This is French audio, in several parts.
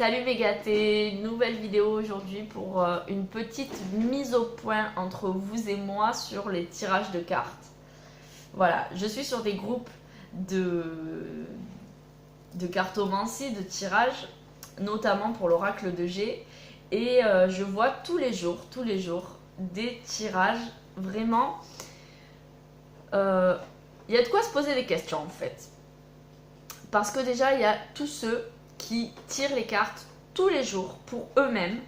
Salut mes gâtés, nouvelle vidéo aujourd'hui pour une petite mise au point entre vous et moi sur les tirages de cartes. Voilà, je suis sur des groupes de cartomancie, de tirage, notamment pour l'oracle de G. Et je vois tous les jours, des tirages vraiment... Il y a de quoi se poser des questions en fait. Parce que déjà, il y a tous ceux qui tirent les cartes tous les jours pour eux-mêmes.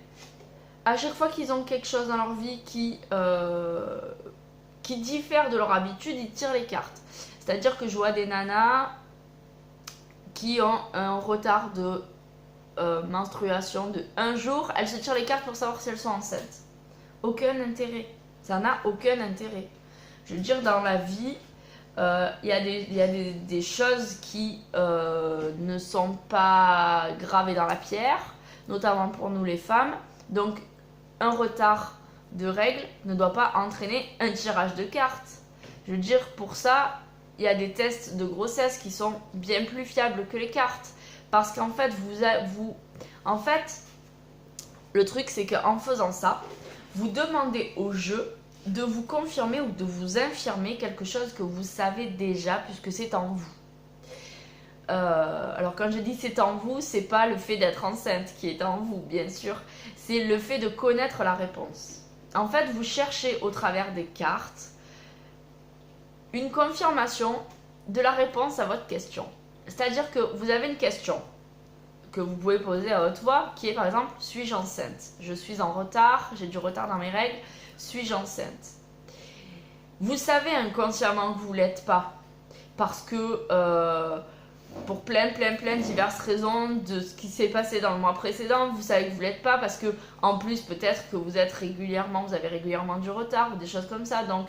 À chaque fois qu'ils ont quelque chose dans leur vie qui diffère de leur habitude, ils tirent les cartes. C'est-à-dire que je vois des nanas qui ont un retard de menstruation de 1 jour, elles se tirent les cartes pour savoir si elles sont enceintes. Aucun intérêt. Ça n'a aucun intérêt. Je veux dire, dans la vie, il y a des choses qui ne sont pas gravées dans la pierre, notamment pour nous les femmes. Donc, un retard de règles ne doit pas entraîner un tirage de cartes. Je veux dire, pour ça, il y a des tests de grossesse qui sont bien plus fiables que les cartes. Parce qu'en fait, le truc, c'est qu'en faisant ça, vous demandez au jeu de vous confirmer ou de vous infirmer quelque chose que vous savez déjà puisque c'est en vous. Alors quand je dis c'est en vous, c'est pas le fait d'être enceinte qui est en vous, bien sûr, c'est le fait de connaître la réponse. En fait, vous cherchez au travers des cartes une confirmation de la réponse à votre question. C'est-à-dire que vous avez une question que vous pouvez poser à haute voix qui est par exemple, suis-je enceinte? Je suis en retard, j'ai du retard dans mes règles. Suis-je enceinte? Vous savez inconsciemment que vous ne l'êtes pas. Parce que pour plein diverses raisons de ce qui s'est passé dans le mois précédent, vous savez que vous ne l'êtes pas parce que en plus peut-être que vous avez régulièrement du retard ou des choses comme ça. Donc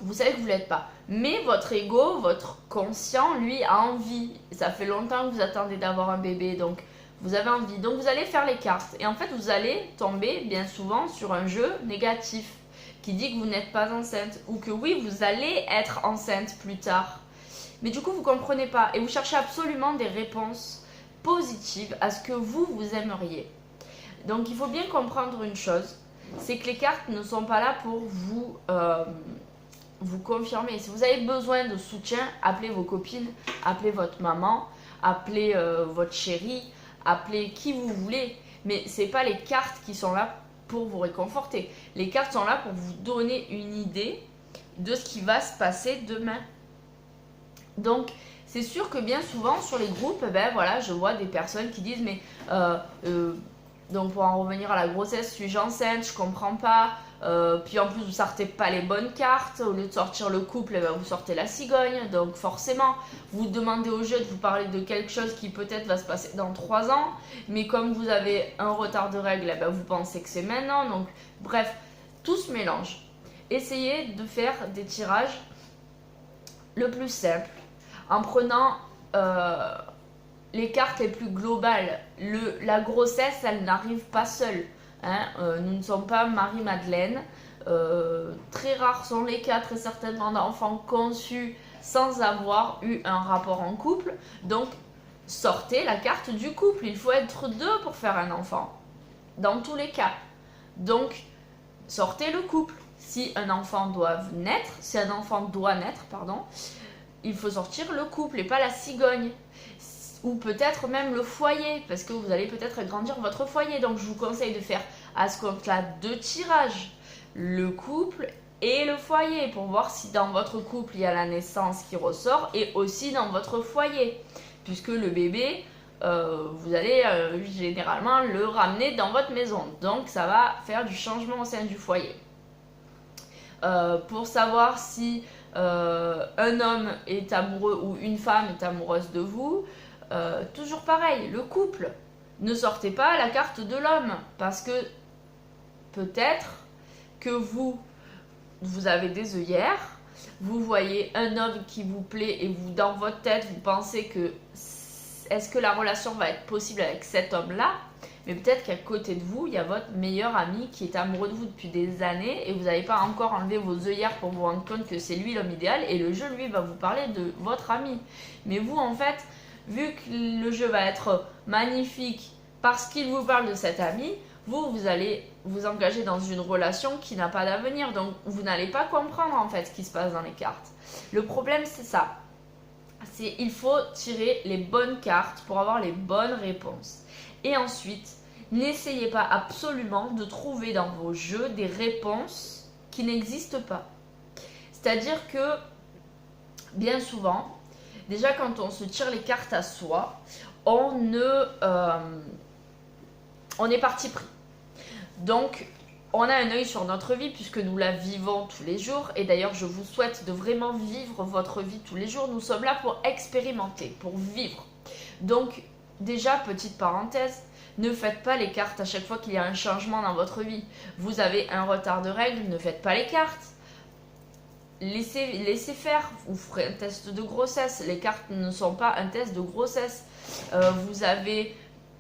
vous savez que vous ne l'êtes pas. Mais votre ego, votre conscient, lui, a envie. Ça fait longtemps que vous attendez d'avoir un bébé, donc vous avez envie. Donc vous allez faire les cartes. Et en fait, vous allez tomber bien souvent sur un jeu négatif qui dit que vous n'êtes pas enceinte. Ou que oui, vous allez être enceinte plus tard. Mais du coup, vous ne comprenez pas. Et vous cherchez absolument des réponses positives à ce que vous aimeriez. Donc il faut bien comprendre une chose. C'est que les cartes ne sont pas là pour vous confirmer. Si vous avez besoin de soutien, appelez vos copines, appelez votre maman, appelez votre chérie, appelez qui vous voulez. Mais c'est pas les cartes qui sont là pour vous réconforter. Les cartes sont là pour vous donner une idée de ce qui va se passer demain. Donc c'est sûr que bien souvent sur les groupes, je vois des personnes qui disent mais donc pour en revenir à la grossesse, suis-je enceinte? Je comprends pas. Puis en plus vous sortez pas les bonnes cartes. Au lieu de sortir le couple, vous sortez la cigogne. Donc forcément vous demandez au jeu de vous parler de quelque chose qui peut-être va se passer dans 3 ans. Mais comme vous avez un retard de règles, vous pensez que c'est maintenant. Donc bref, tout se mélange. Essayez de faire des tirages le plus simple en prenant les cartes les plus globales. La grossesse, elle n'arrive pas seule. Nous ne sommes pas Marie-Madeleine. Très rares sont les cas, très certainement, d'enfants conçus sans avoir eu un rapport en couple. Donc, sortez la carte du couple. Il faut être 2 pour faire un enfant. Dans tous les cas. Donc, sortez le couple. Si un enfant doit naître, il faut sortir le couple et pas la cigogne. Ou peut-être même le foyer, parce que vous allez peut-être agrandir votre foyer. Donc je vous conseille de faire à ce compte-là 2 tirages. Le couple et le foyer, pour voir si dans votre couple il y a la naissance qui ressort, et aussi dans votre foyer. Puisque le bébé, vous allez généralement le ramener dans votre maison. Donc ça va faire du changement au sein du foyer. Pour savoir si un homme est amoureux ou une femme est amoureuse de vous, toujours pareil, le couple. Ne sortez pas la carte de l'homme parce que peut-être que vous avez des œillères, vous voyez un homme qui vous plaît et vous, dans votre tête, vous pensez que est-ce que la relation va être possible avec cet homme-là? Mais peut-être qu'à côté de vous, il y a votre meilleur ami qui est amoureux de vous depuis des années et vous n'avez pas encore enlevé vos œillères pour vous rendre compte que c'est lui l'homme idéal, et le jeu, lui, va vous parler de votre ami. Mais vous, en fait, vu que le jeu va être magnifique parce qu'il vous parle de cet ami, vous allez vous engager dans une relation qui n'a pas d'avenir. Donc, vous n'allez pas comprendre en fait ce qui se passe dans les cartes. Le problème, c'est ça. Il faut tirer les bonnes cartes pour avoir les bonnes réponses. Et ensuite, n'essayez pas absolument de trouver dans vos jeux des réponses qui n'existent pas. C'est-à-dire que, bien souvent, déjà quand on se tire les cartes à soi, on est parti pris. Donc, on a un œil sur notre vie puisque nous la vivons tous les jours. Et d'ailleurs, je vous souhaite de vraiment vivre votre vie tous les jours. Nous sommes là pour expérimenter, pour vivre. Donc, déjà, petite parenthèse, ne faites pas les cartes à chaque fois qu'il y a un changement dans votre vie. Vous avez un retard de règles, ne faites pas les cartes. Laissez faire, vous ferez un test de grossesse. Les cartes ne sont pas un test de grossesse. Vous avez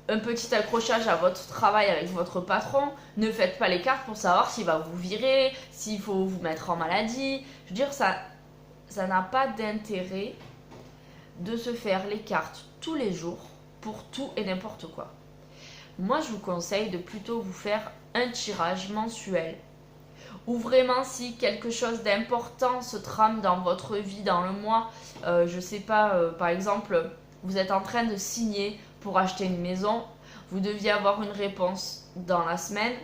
un petit accrochage à votre travail avec votre patron, ne faites pas les cartes pour savoir s'il va vous virer, s'il faut vous mettre en maladie. Je veux dire, ça n'a pas d'intérêt de se faire les cartes tous les jours pour tout et n'importe quoi. Moi, je vous conseille de plutôt vous faire un tirage mensuel ou vraiment si quelque chose d'important se trame dans votre vie, dans le mois, je sais pas, par exemple, vous êtes en train de signer pour acheter une maison, vous deviez avoir une réponse dans la semaine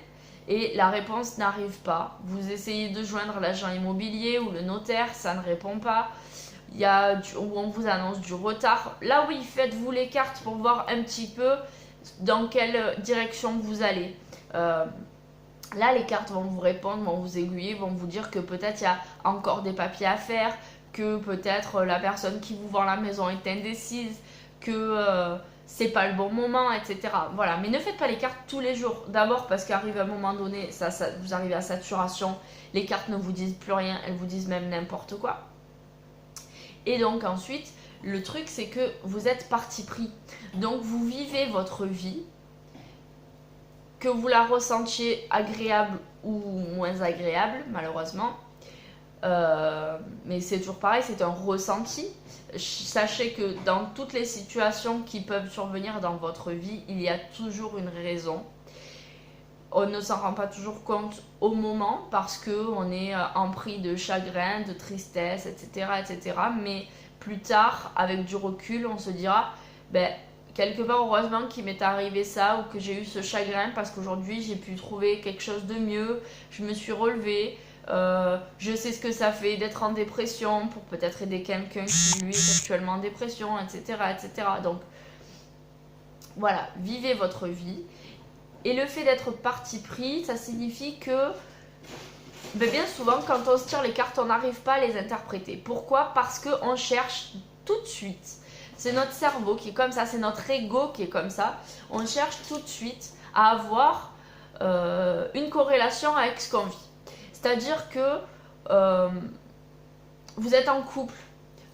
et la réponse n'arrive pas. Vous essayez de joindre l'agent immobilier ou le notaire, ça ne répond pas. Où on vous annonce du retard. Là oui, faites-vous les cartes pour voir un petit peu dans quelle direction vous allez. Là, les cartes vont vous répondre, vont vous aiguiller, vont vous dire que peut-être il y a encore des papiers à faire, que peut-être la personne qui vous vend la maison est indécise, que c'est pas le bon moment, etc. Voilà, mais ne faites pas les cartes tous les jours. D'abord parce qu'arrive à un moment donné, vous arrivez à saturation, les cartes ne vous disent plus rien, elles vous disent même n'importe quoi. Et donc ensuite, le truc c'est que vous êtes parti pris. Donc vous vivez votre vie, que vous la ressentiez agréable ou moins agréable, malheureusement. Mais c'est toujours pareil, c'est un ressenti. Sachez que dans toutes les situations qui peuvent survenir dans votre vie, il y a toujours une raison. On ne s'en rend pas toujours compte au moment parce qu'on est empris de chagrin, de tristesse, etc., etc. Mais plus tard, avec du recul, on se dira, quelque part, heureusement qu'il m'est arrivé ça ou que j'ai eu ce chagrin parce qu'aujourd'hui, j'ai pu trouver quelque chose de mieux, je me suis relevée. Je sais ce que ça fait d'être en dépression pour peut-être aider quelqu'un qui lui est actuellement en dépression, etc., etc. Donc voilà, vivez votre vie. Et le fait d'être parti pris, ça signifie que bien souvent, quand on se tire les cartes, on n'arrive pas à les interpréter. Pourquoi ? Parce qu'on cherche tout de suite. C'est notre cerveau qui est comme ça, c'est notre ego qui est comme ça. On cherche tout de suite à avoir une corrélation avec ce qu'on vit. C'est-à-dire que vous êtes en couple,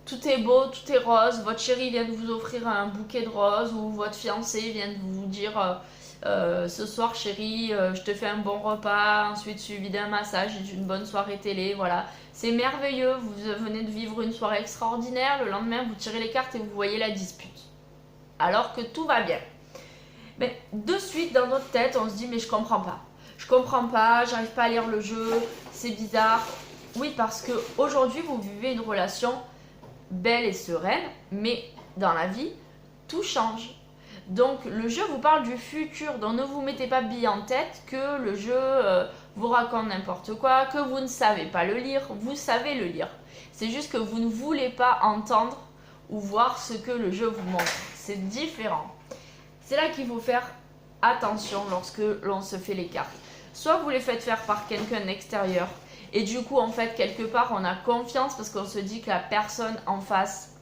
tout est beau, tout est rose, votre chéri vient de vous offrir un bouquet de roses ou votre fiancé vient de vous dire ce soir chéri, je te fais un bon repas, ensuite suivi d'un massage et d'une bonne soirée télé, voilà. C'est merveilleux, vous venez de vivre une soirée extraordinaire, le lendemain vous tirez les cartes et vous voyez la dispute. Alors que tout va bien. Mais de suite dans notre tête, on se dit mais je comprends pas, j'arrive pas à lire le jeu, c'est bizarre. Oui, parce que aujourd'hui vous vivez une relation belle et sereine, mais dans la vie, tout change. Donc le jeu vous parle du futur, donc ne vous mettez pas bille en tête que le jeu vous raconte n'importe quoi, que vous ne savez pas le lire, vous savez le lire. C'est juste que vous ne voulez pas entendre ou voir ce que le jeu vous montre. C'est différent. C'est là qu'il faut faire attention lorsque l'on se fait les cartes. Soit vous les faites faire par quelqu'un d'extérieur et du coup en fait quelque part on a confiance parce qu'on se dit que la personne en face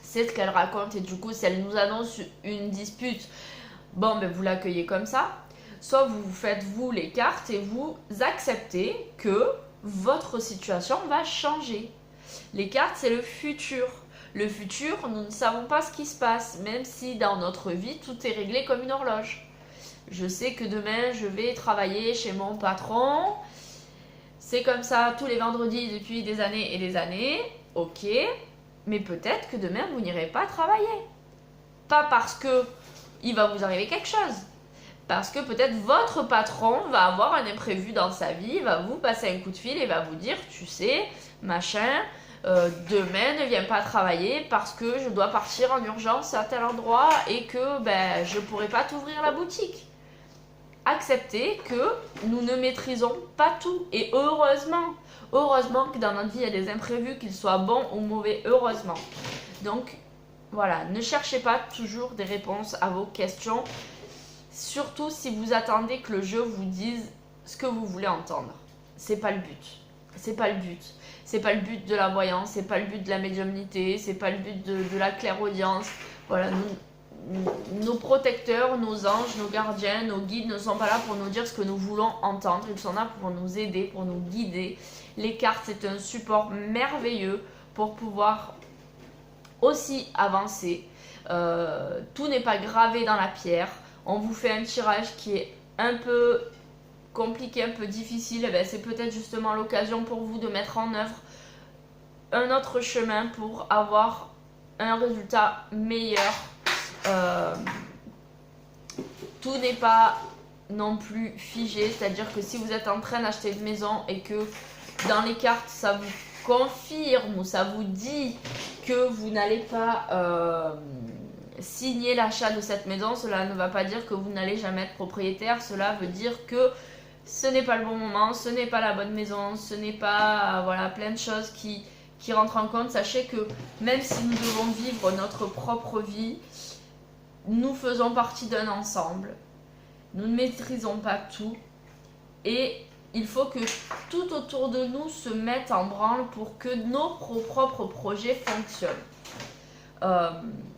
c'est ce qu'elle raconte et du coup si elle nous annonce une dispute, vous l'accueillez comme ça. Soit vous faites vous les cartes et vous acceptez que votre situation va changer. Les cartes c'est le futur. Le futur, nous ne savons pas ce qui se passe, même si dans notre vie tout est réglé comme une horloge. Je sais que demain je vais travailler chez mon patron. C'est comme ça tous les vendredis depuis des années et des années. Ok. Mais peut-être que demain vous n'irez pas travailler. Pas parce que il va vous arriver quelque chose. Parce que peut-être votre patron va avoir un imprévu dans sa vie, va vous passer un coup de fil et va vous dire, tu sais, machin, demain ne viens pas travailler parce que je dois partir en urgence à tel endroit et que je ne pourrai pas t'ouvrir la boutique. Acceptez que nous ne maîtrisons pas tout. Et heureusement que dans notre vie, il y a des imprévus, qu'ils soient bons ou mauvais, heureusement. Donc, voilà, ne cherchez pas toujours des réponses à vos questions. Surtout si vous attendez que le jeu vous dise ce que vous voulez entendre. C'est pas le but. C'est pas le but. C'est pas le but de la voyance, c'est pas le but de la médiumnité, c'est pas le but de la clairaudience. Voilà, nos protecteurs, nos anges, nos gardiens, nos guides ne sont pas là pour nous dire ce que nous voulons entendre. Ils sont là pour nous aider, pour nous guider. Les cartes, c'est un support merveilleux pour pouvoir aussi avancer. Tout n'est pas gravé dans la pierre. On vous fait un tirage qui est un peu compliqué, un peu difficile. C'est peut-être justement l'occasion pour vous de mettre en œuvre un autre chemin pour avoir un résultat meilleur. Tout n'est pas non plus figé, c'est-à-dire que si vous êtes en train d'acheter une maison et que dans les cartes ça vous confirme ou ça vous dit que vous n'allez pas signer l'achat de cette maison, cela ne va pas dire que vous n'allez jamais être propriétaire. Cela veut dire que ce n'est pas le bon moment, ce n'est pas la bonne maison, ce n'est pas voilà, plein de choses qui rentrent en compte. Sachez que même si nous devons vivre notre propre vie, nous faisons partie d'un ensemble. Nous ne maîtrisons pas tout et il faut que tout autour de nous se mette en branle pour que nos propres projets fonctionnent.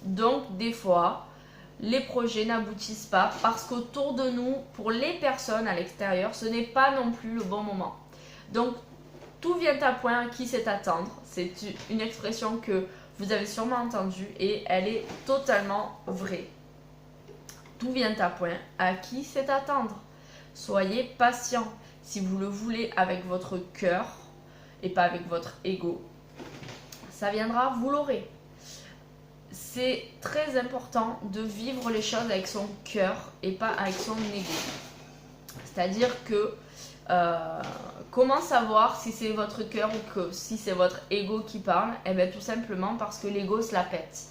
Donc des fois, les projets n'aboutissent pas parce qu'autour de nous, pour les personnes à l'extérieur, ce n'est pas non plus le bon moment. Donc tout vient à point, à qui c'est attendre. C'est une expression que vous avez sûrement entendue et elle est totalement vraie. Tout vient à point, à qui c'est attendre. Soyez patient. Si vous le voulez avec votre cœur et pas avec votre ego, ça viendra, vous l'aurez. C'est très important de vivre les choses avec son cœur et pas avec son ego. C'est-à-dire que comment savoir si c'est votre cœur ou que si c'est votre ego qui parle? Eh bien tout simplement parce que l'ego se la pète.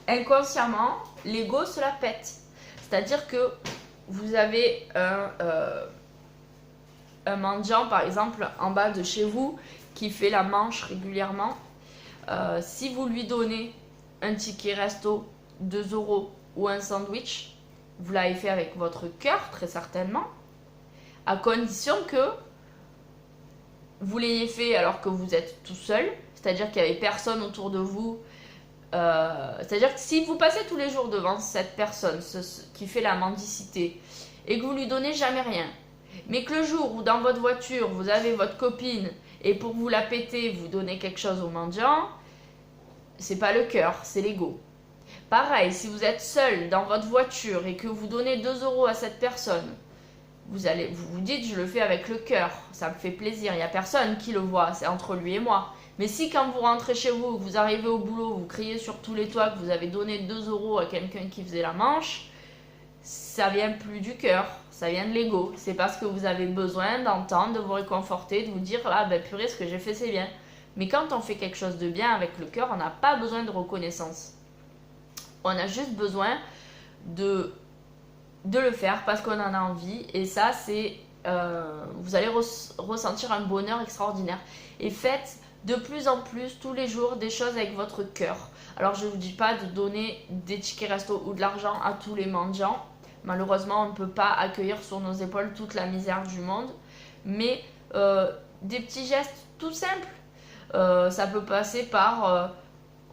Inconsciemment, l'ego se la pète. C'est-à-dire que vous avez un mendiant par exemple en bas de chez vous qui fait la manche régulièrement. Si vous lui donnez un ticket resto, 2 € ou un sandwich, vous l'avez fait avec votre cœur très certainement, à condition que vous l'ayez fait alors que vous êtes tout seul, c'est-à-dire qu'il n'y avait personne autour de vous. C'est-à-dire que si vous passez tous les jours devant cette personne qui fait la mendicité et que vous lui donnez jamais rien, mais que le jour où dans votre voiture vous avez votre copine et pour vous la péter vous donnez quelque chose au mendiant, c'est pas le cœur, c'est l'ego. Pareil, si vous êtes seul dans votre voiture et que vous donnez 2 € à cette personne, vous vous dites je le fais avec le cœur, ça me fait plaisir, il n'y a personne qui le voit, c'est entre lui et moi. Mais si quand vous rentrez chez vous, vous arrivez au boulot, vous criez sur tous les toits que vous avez donné 2 € à quelqu'un qui faisait la manche, ça vient plus du cœur, ça vient de l'ego. C'est parce que vous avez besoin d'entendre, de vous réconforter, de vous dire ah ben purée, ce que j'ai fait c'est bien. Mais quand on fait quelque chose de bien avec le cœur, on n'a pas besoin de reconnaissance. On a juste besoin de le faire parce qu'on en a envie. Et ça, c'est vous allez ressentir un bonheur extraordinaire. Et faites de plus en plus, tous les jours, des choses avec votre cœur. Alors, je ne vous dis pas de donner des tickets resto ou de l'argent à tous les mendiants. Malheureusement, on ne peut pas accueillir sur nos épaules toute la misère du monde. Mais des petits gestes tout simples. Ça peut passer par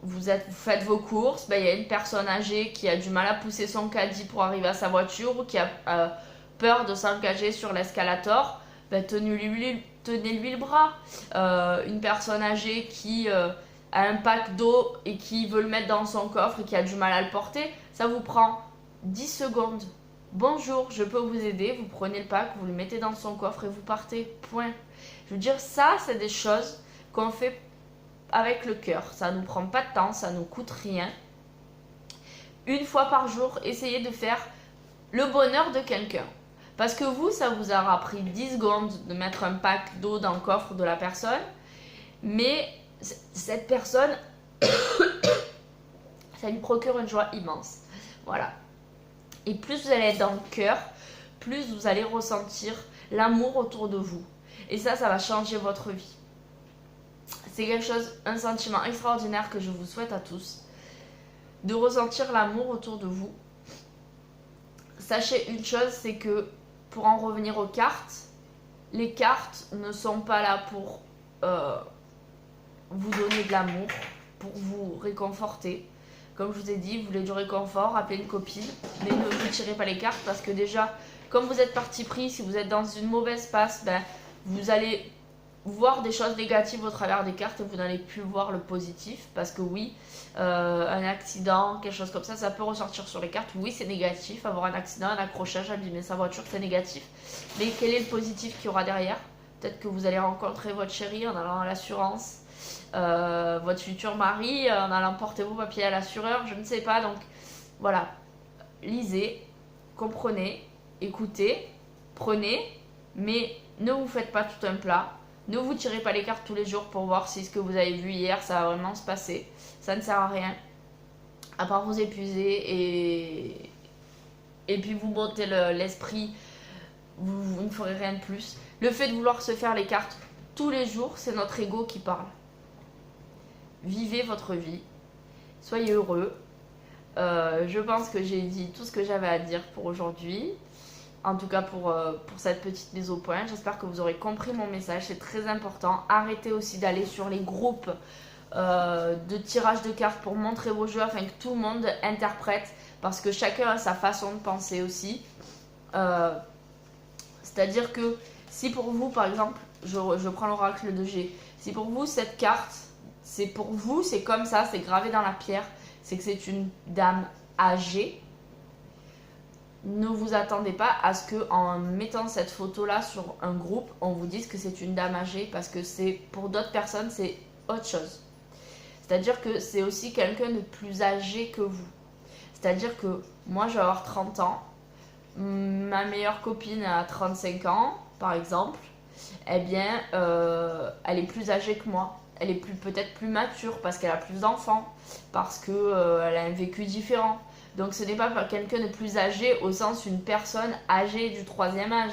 vous faites vos courses, il y a une personne âgée qui a du mal à pousser son caddie pour arriver à sa voiture ou qui a peur de s'engager sur l'escalator, tenez-lui le bras. Une personne âgée qui a un pack d'eau et qui veut le mettre dans son coffre et qui a du mal à le porter, ça vous prend 10 secondes. Bonjour, je peux vous aider, vous prenez le pack, vous le mettez dans son coffre et vous partez, point. Je veux dire, ça c'est des choses qu'on fait avec le cœur. Ça ne nous prend pas de temps, ça ne nous coûte rien. une fois par jour, essayez de faire le bonheur de quelqu'un. Parce que vous, ça vous aura pris 10 secondes de mettre un pack d'eau dans le coffre de la personne. Mais cette personne, ça lui procure une joie immense. Voilà. Et plus vous allez être dans le cœur, plus vous allez ressentir l'amour autour de vous. Et ça va changer votre vie. C'est quelque chose, un sentiment extraordinaire que je vous souhaite à tous. De ressentir l'amour autour de vous. Sachez une chose, c'est que pour en revenir aux cartes, les cartes ne sont pas là pour vous donner de l'amour, pour vous réconforter. Comme je vous ai dit, vous voulez du réconfort, appelez une copine, mais ne vous tirez pas les cartes parce que déjà, comme vous êtes parti pris, si vous êtes dans une mauvaise passe, vous allez voir des choses négatives au travers des cartes et vous n'allez plus voir le positif. Parce que oui, un accident, quelque chose comme ça peut ressortir sur les cartes. Oui, c'est négatif, avoir un accident, un accrochage, abîmer sa voiture, c'est négatif. Mais quel est le positif qu'il y aura derrière? Peut-être que vous allez rencontrer votre chéri en allant à l'assurance, votre futur mari en allant porter vos papiers à l'assureur, je ne sais pas. Donc voilà, lisez, comprenez, écoutez, prenez, mais ne vous faites pas tout un plat. Ne vous tirez pas les cartes tous les jours pour voir si ce que vous avez vu hier, ça va vraiment se passer. Ça ne sert à rien, à part vous épuiser et puis vous montez l'esprit, vous ne ferez rien de plus. Le fait de vouloir se faire les cartes tous les jours, c'est notre ego qui parle. Vivez votre vie, soyez heureux. Je pense que j'ai dit tout ce que j'avais à dire pour aujourd'hui. En tout cas pour cette petite mise au point. J'espère que vous aurez compris mon message. C'est très important. Arrêtez aussi d'aller sur les groupes de tirage de cartes pour montrer vos jeux afin que tout le monde interprète. Parce que chacun a sa façon de penser aussi. C'est-à-dire que si pour vous, par exemple, je prends l'oracle de G. Si pour vous, cette carte, c'est pour vous, c'est comme ça, c'est gravé dans la pierre. C'est que c'est une dame âgée. Ne vous attendez pas à ce que en mettant cette photo là sur un groupe, on vous dise que c'est une dame âgée, parce que c'est pour d'autres personnes c'est autre chose. C'est-à-dire que c'est aussi quelqu'un de plus âgé que vous. C'est-à-dire que moi je vais avoir 30 ans, ma meilleure copine a 35 ans par exemple, eh bien elle est plus âgée que moi. Elle est peut-être plus mature parce qu'elle a plus d'enfants, parce qu'elle a un vécu différent. Donc ce n'est pas quelqu'un de plus âgé au sens une personne âgée du 3e âge.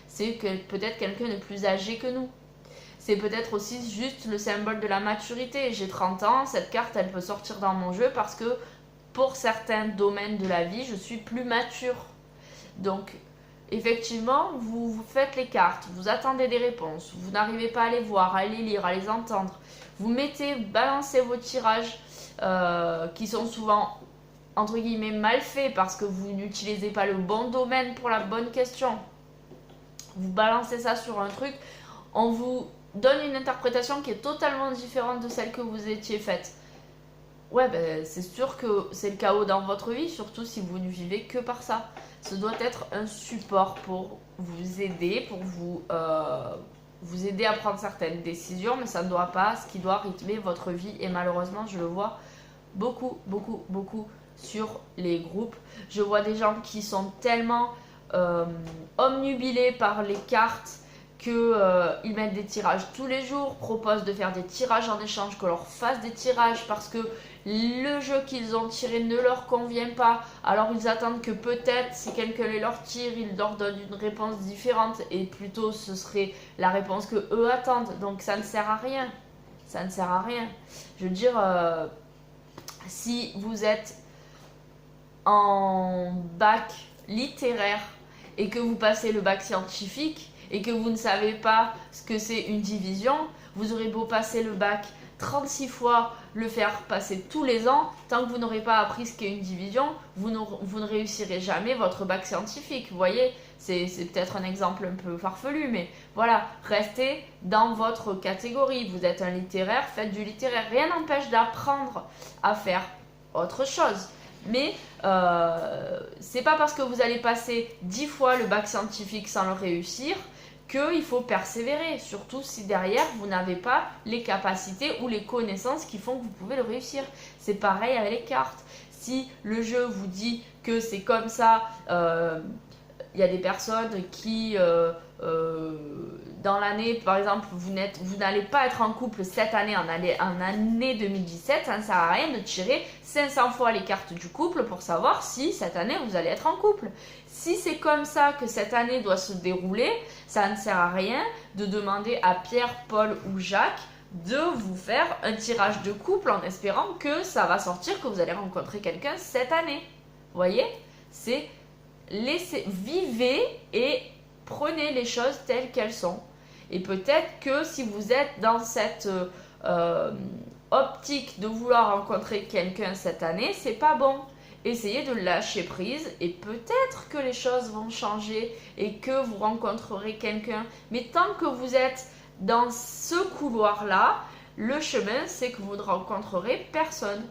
C'est peut-être quelqu'un de plus âgé que nous. C'est peut-être aussi juste le symbole de la maturité. J'ai 30 ans, cette carte elle peut sortir dans mon jeu parce que pour certains domaines de la vie, je suis plus mature. Donc effectivement, vous faites les cartes, vous attendez des réponses, vous n'arrivez pas à les voir, à les lire, à les entendre. Vous balancez vos tirages qui sont souvent entre guillemets mal fait parce que vous n'utilisez pas le bon domaine pour la bonne question. Vous balancez ça sur un truc, on vous donne une interprétation qui est totalement différente de celle que vous étiez faite. Ouais, c'est sûr que c'est le chaos dans votre vie, surtout si vous ne vivez que par ça. Ce doit être un support pour vous aider, pour vous aider à prendre certaines décisions, mais ça ne doit pas, ce qui doit rythmer votre vie. Et malheureusement, je le vois beaucoup sur les groupes. Je vois des gens qui sont tellement omnubilés par les cartes qu'ils mettent des tirages tous les jours, proposent de faire des tirages en échange, qu'on leur fasse des tirages parce que le jeu qu'ils ont tiré ne leur convient pas. Alors ils attendent que peut-être si quelqu'un les leur tire, ils leur donnent une réponse différente et plutôt ce serait la réponse que eux attendent. Donc ça ne sert à rien. Ça ne sert à rien. Je veux dire, si vous êtes en bac littéraire et que vous passez le bac scientifique et que vous ne savez pas ce que c'est une division, vous aurez beau passer le bac 36 fois, le faire passer tous les ans, tant que vous n'aurez pas appris ce qu'est une division, vous ne réussirez jamais votre bac scientifique. Vous voyez, c'est peut-être un exemple un peu farfelu, mais voilà, restez dans votre catégorie. Vous êtes un littéraire, faites du littéraire. Rien n'empêche d'apprendre à faire autre chose. Mais c'est pas parce que vous allez passer 10 fois le bac scientifique sans le réussir qu'il faut persévérer, surtout si derrière vous n'avez pas les capacités ou les connaissances qui font que vous pouvez le réussir. C'est pareil avec les cartes. Si le jeu vous dit que c'est comme ça, il y a des personnes qui, dans l'année, par exemple, vous n'allez pas être en couple cette année, en année 2017, ça ne sert à rien de tirer 500 fois les cartes du couple pour savoir si cette année vous allez être en couple. Si c'est comme ça que cette année doit se dérouler, ça ne sert à rien de demander à Pierre, Paul ou Jacques de vous faire un tirage de couple en espérant que ça va sortir, que vous allez rencontrer quelqu'un cette année. Vous voyez? C'est vivez et prenez les choses telles qu'elles sont. Et peut-être que si vous êtes dans cette optique de vouloir rencontrer quelqu'un cette année, c'est pas bon. Essayez de lâcher prise et peut-être que les choses vont changer et que vous rencontrerez quelqu'un. Mais tant que vous êtes dans ce couloir-là, le chemin, c'est que vous ne rencontrerez personne.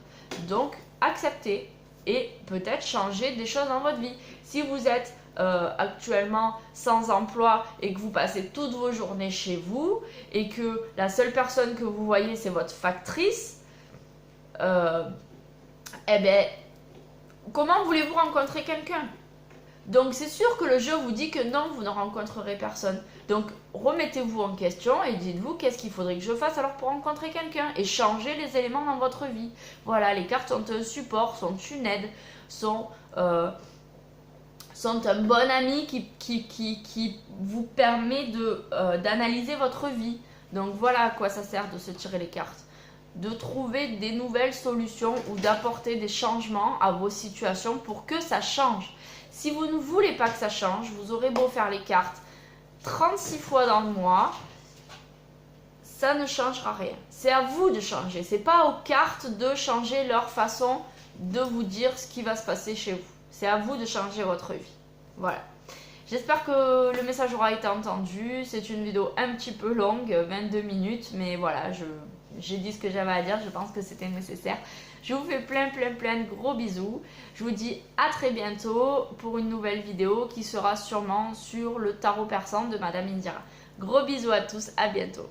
Donc, acceptez et peut-être changer des choses dans votre vie. Si vous êtes actuellement sans emploi et que vous passez toutes vos journées chez vous et que la seule personne que vous voyez, c'est votre factrice, eh bien, comment voulez-vous rencontrer quelqu'un? Donc c'est sûr que le jeu vous dit que non, vous ne rencontrerez personne. Donc remettez-vous en question et dites-vous qu'est-ce qu'il faudrait que je fasse alors pour rencontrer quelqu'un et changer les éléments dans votre vie. Voilà, les cartes sont un support, sont une aide, sont un bon ami qui vous permet d'analyser votre vie. Donc voilà à quoi ça sert de se tirer les cartes. De trouver des nouvelles solutions ou d'apporter des changements à vos situations pour que ça change. Si vous ne voulez pas que ça change, vous aurez beau faire les cartes 36 fois dans le mois, ça ne changera rien. C'est à vous de changer. C'est pas aux cartes de changer leur façon de vous dire ce qui va se passer chez vous. C'est à vous de changer votre vie. Voilà. J'espère que le message aura été entendu. C'est une vidéo un petit peu longue, 22 minutes, mais voilà, j'ai dit ce que j'avais à dire. Je pense que c'était nécessaire. Je vous fais plein de gros bisous. Je vous dis à très bientôt pour une nouvelle vidéo qui sera sûrement sur le tarot persan de Madame Indira. Gros bisous à tous, à bientôt.